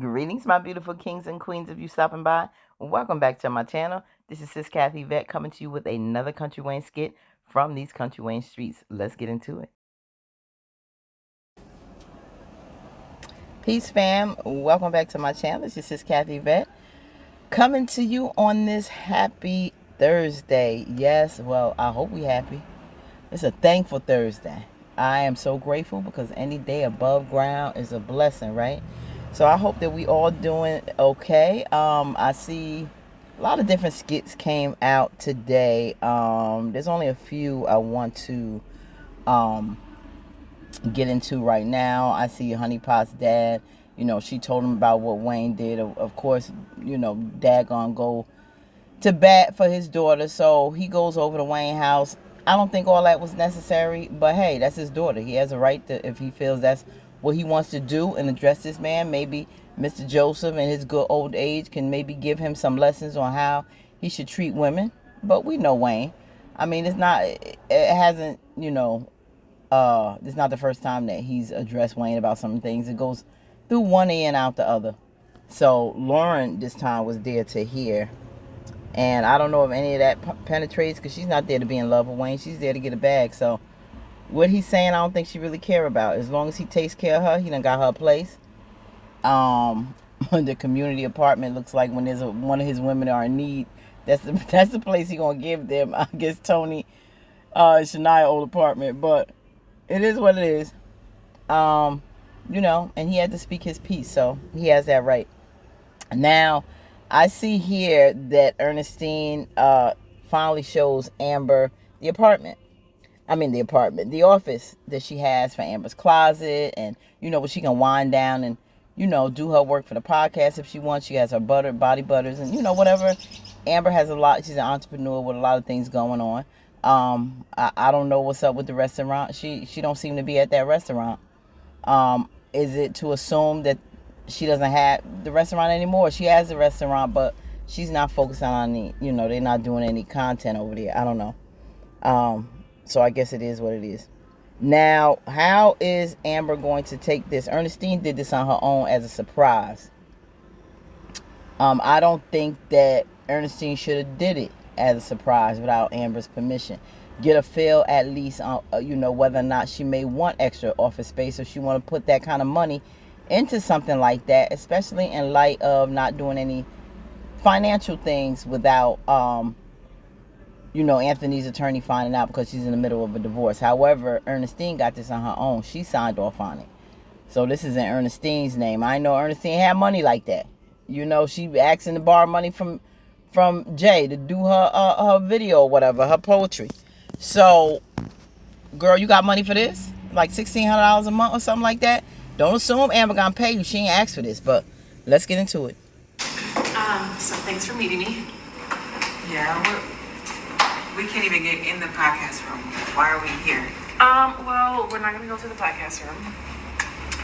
Greetings, my beautiful kings and queens of you stopping by. Welcome back to my channel. This is Sis Kathy Vet coming to you with another Country Wayne skit from these Country Wayne streets. Let's get into it. Peace, fam. Welcome back to my channel. This is Sis Kathy Vet coming to you on this happy Thursday. Yes, well, I hope we happy. It's a thankful Thursday. I am so grateful because any day above ground is a blessing, right? So I hope that we all doing okay. I see a lot of different skits came out today. There's only a few I want to get into right now. I see Honeypot's dad. She told him about what Wayne did. Of course, dad gonna go to bat for his daughter, so he goes over to Wayne house. I don't think all that was necessary, but hey, that's his daughter. He has a right to, if he feels that's what he wants to do and address this man. Maybe Mr. Joseph in his good old age can maybe give him some lessons on how he should treat women. But we know Wayne. I mean, it hasn't, this is not the first time that he's addressed Wayne about some things. It goes through one ear and out the other. So Lauren this time was there to hear. And I don't know if any of that penetrates because she's not there to be in love with Wayne. She's there to get a bag. So what he's saying, I don't think she really care about. As long as he takes care of her, he done got her a place. The community apartment looks like when there's one of his women are in need, that's the place he gonna give them. I guess Tony, Shania old apartment, but it is what it is. And he had to speak his piece, so he has that right. Now, I see here that Ernestine finally shows Amber the office that she has for Amber's closet, and where she can wind down and do her work for the podcast if she wants. She has her body butters, and whatever. Amber has a lot. She's an entrepreneur with a lot of things going on. I don't know what's up with the restaurant. She don't seem to be at that restaurant. Is it to assume that she doesn't have the restaurant anymore? She has the restaurant, but she's not focusing on any, they're not doing any content over there. I don't know. So I guess it is what it is. Now, how is Amber going to take this? Ernestine did this on her own as a surprise. I don't think that Ernestine should have did it as a surprise without Amber's permission. Get a feel at least on, whether or not she may want extra office space, or she want to put that kind of money into something like that, especially in light of not doing any financial things without, Anthony's attorney finding out because she's in the middle of a divorce. However, Ernestine got this on her own. She signed off on it. So this is in Ernestine's name. I know Ernestine had money like that. She asking to borrow money from Jay to do her video or whatever, her poetry. So, girl, you got money for this? Like $1,600 a month or something like that? Don't assume Amber gonna pay you. She ain't asked for this, but let's get into it. So thanks for meeting me. Yeah, we can't even get in the podcast room. Why are we here? Well, we're not gonna go to the podcast room.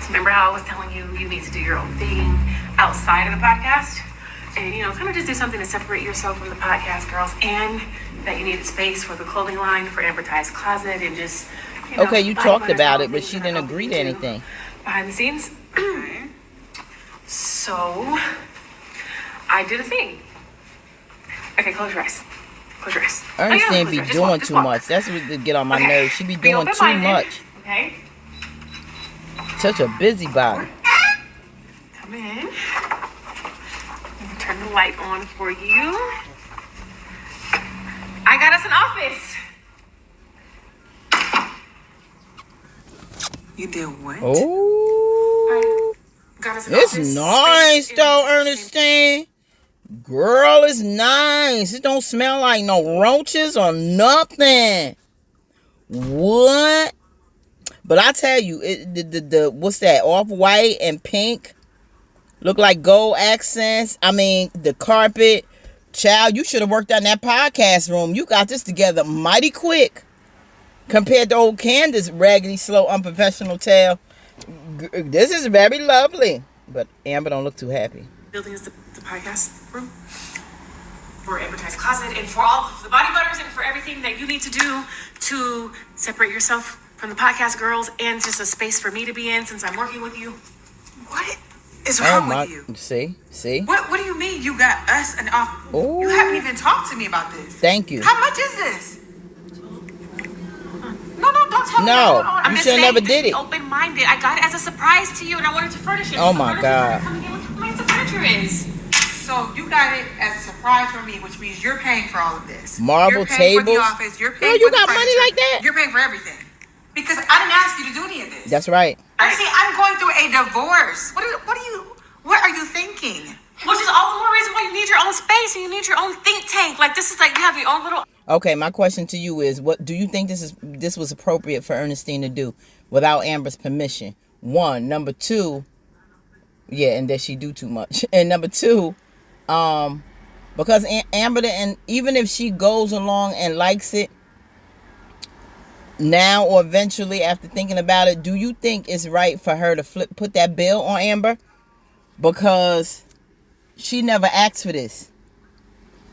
So remember how I was telling you need to do your own thing outside of the podcast? And, kind of just do something to separate yourself from the podcast girls, and that you needed space for the clothing line, for advertised closet, and just, Okay, you talked about it, but she didn't agree to anything. Behind the scenes. Okay. So, I did a thing. Okay, close your eyes. Close your eyes. Ernestine be doing too much. That's what to get on my nerves. She be doing too much. Okay. Such a busybody. Come in. Let me turn the light on for you. I got us an office. You did what? Oh, Got us an it's office. nice Space though, in- Ernestine. Girl, it's nice. It don't smell like no roaches or nothing. What? But I tell you, the what's that? Off-white and pink look like gold accents. I mean, the carpet. Child, you should have worked on that podcast room. You got this together mighty quick compared to old Candace, raggedy, slow, unprofessional tail. This is very lovely. But Amber don't look too happy. Building is the podcast room for advertised closet, and for all of the body butters, and for everything that you need to do to separate yourself from the podcast girls, and just a space for me to be in since I'm working with you. What is Oh wrong my, with you? see? What do you mean you got us an off? Ooh. You haven't even talked to me about this. Thank you. How much is this? No, don't tell me No, what's going on. you should never did it. Open-minded. I got it as a surprise to you, and I wanted to furnish it. Oh my God. Coming in with how nice the furniture is. So you got it as a surprise for me, which means you're paying for all of this. Marble you're paying tables. For the office. You're Girl, paying you for the got money furniture. like that? You're paying for everything. Because I didn't ask you to do any of this. That's right. See, I'm going through a divorce. What are you thinking? Which is all the more reason why you need your own space and you need your own think tank. Like, this is like you have your own little... Okay, my question to you is, what do you think this was appropriate for Ernestine to do without Amber's permission? One. Number two, yeah, and that she do too much. And number two, because Amber, and even if she goes along and likes it now or eventually after thinking about it, do you think it's right for her to put that bill on Amber? Because she never asked for this.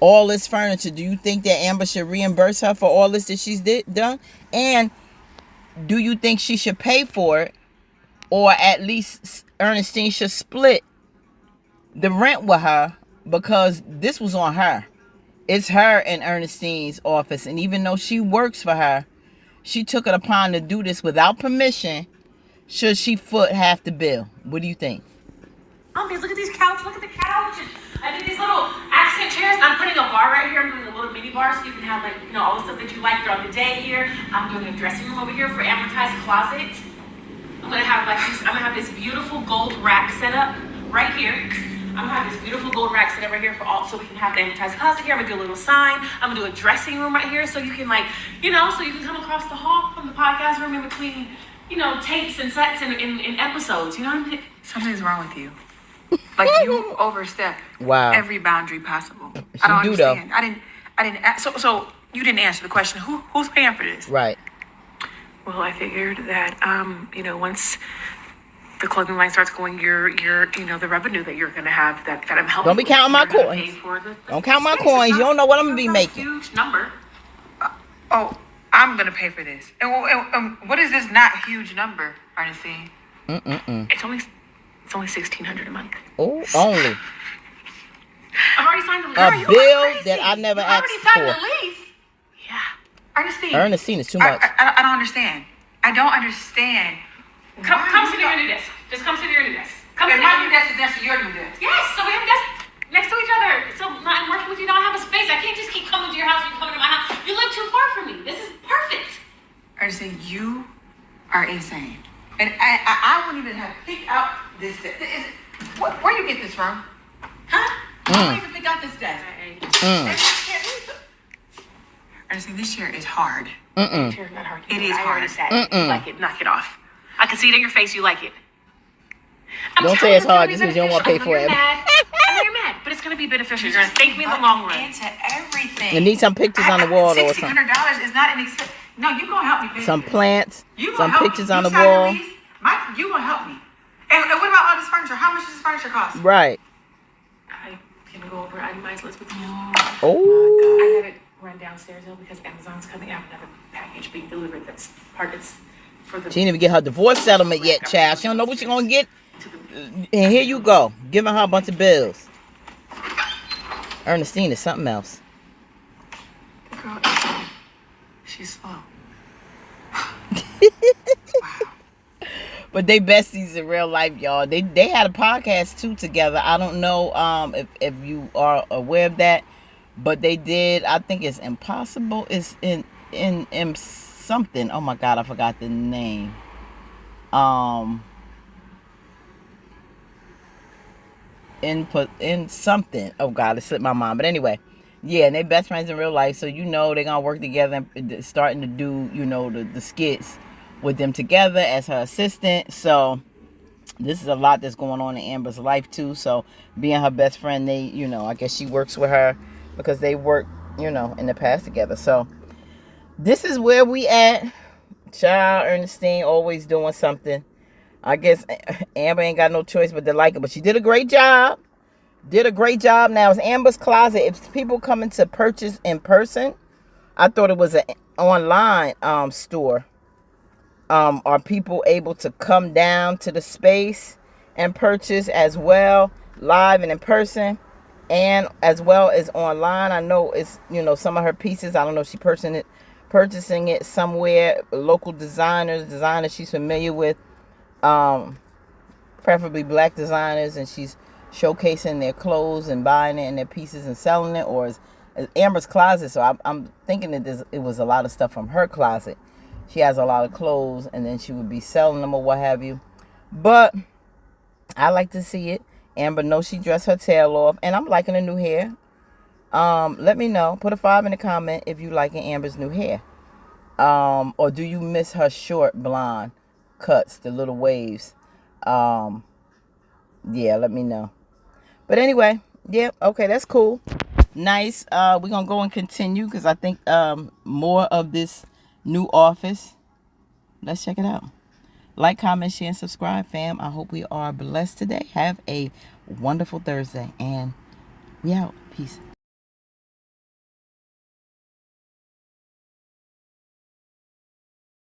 All this furniture. Do you think that Amber should reimburse her for all this that she's done? And do you think she should pay for it? Or at least Ernestine should split the rent with her, because this was on her. It's her and Ernestine's office. And even though she works for her, she took it upon to do this without permission. Should she foot half the bill? What do you think? Look at these couches. Look at the couch. I did these little accent chairs. I'm putting a bar right here. I'm doing a little mini bar so you can have, like, you know, all the stuff that you like throughout the day here. I'm doing a dressing room over here for amortized closet. I'm gonna have this beautiful gold rack set up right here. I'm gonna have this beautiful gold rack set up right here so we can have the amortized closet here. I'm gonna do a little sign. I'm gonna do a dressing room right here so you can, like, you know, so you can come across the hall from the podcast room in between, you know, tapes and sets and episodes. You know what I mean? Something's wrong with you. Like, you overstep every boundary possible. I don't understand. I didn't. So you didn't answer the question. Who's paying for this? Right. Well, I figured that you know, once the clothing line starts going, your you know, the revenue that you're gonna have that I'm helping. Don't be counting my coins. Don't count my coins. You don't know what I'm gonna be making. Huge number. I'm gonna pay for this. And what is this not huge number, Ernestine? It's only $1,600 a month. Oh, only. I've already signed the lease. A bill that I never asked for. You already signed the lease? Yeah. Ernestine is too much. I don't understand. I don't understand. Come sit at your new desk. Just come sit at your new desk. Come Okay, sit my at new desk is next to your new desk. Yes, so we have desks next to each other. So I'm working with you now. I have a space. I can't just keep coming to your house. You coming to my house. You live too far from me. This is perfect. Ernestine, you are insane. And I wouldn't even have picked out this desk. Where you get this from? Huh? I don't even pick out this desk. Ernestine, this chair is hard. This chair's not hard. It is I already hard. said you like it. Knock it off. I can see it in your face. You like it. Don't say it's hard just because you don't want to pay for it. I know you're mad, but it's going to be beneficial. You're going to thank me in the long run. Into everything. You need some pictures on the wall or something. $1,600 is not an expense. No, you gonna help me pay. Some plants, some pictures on the sign wall. lease. You gonna help me. And what about all this furniture? How much does this furniture cost? Right. I'm going to go over itemized list with you. Oh. I got it run downstairs though because Amazon's coming out with another package being delivered. It's for the... She didn't even get her divorce settlement yet, child. She don't know what she's gonna get. And here you go, giving her a bunch of bills. Ernestine is something else. Girl, she's slow. But they besties in real life, y'all. They had a podcast too together. I don't know if you are aware of that, but they did. I think it's Impossible. It's in something. Oh my God, I forgot the name. In something. Oh God, it slipped my mind. But anyway, yeah, and they best friends in real life, so you know they're gonna work together and starting to do, you know, the skits with them together as her assistant. So this is a lot that's going on in Amber's life too. So being her best friend, they, you know, I guess she works with her because they work, you know, in the past together. So this is where we at. Child, Ernestine always doing something. I guess Amber ain't got no choice but to like it, but she did a great job. Now it's Amber's Closet. If people coming to purchase in person, I thought it was an online store. Are people able to come down to the space and purchase as well, live and in person, and as well as online. I know it's, some of her pieces, I don't know if she's purchasing it somewhere, local designers she's familiar with, preferably black designers, and she's showcasing their clothes and buying it and their pieces and selling it, or is Amber's closet. So I'm thinking that it was a lot of stuff from her closet. She has a lot of clothes, and then she would be selling them or what have you. But I like to see it. Amber knows she dressed her tail off, and I'm liking the new hair. Let me know. Put a 5 in the comment if you liking Amber's new hair. Or do you miss her short blonde cuts, the little waves? Yeah, let me know. But anyway, yeah, okay, that's cool. Nice. We're gonna go and continue because I think more of this new office. Let's check it out. Like, comment, share, and subscribe, fam. I hope we are blessed today. Have a wonderful Thursday, and we out. Peace.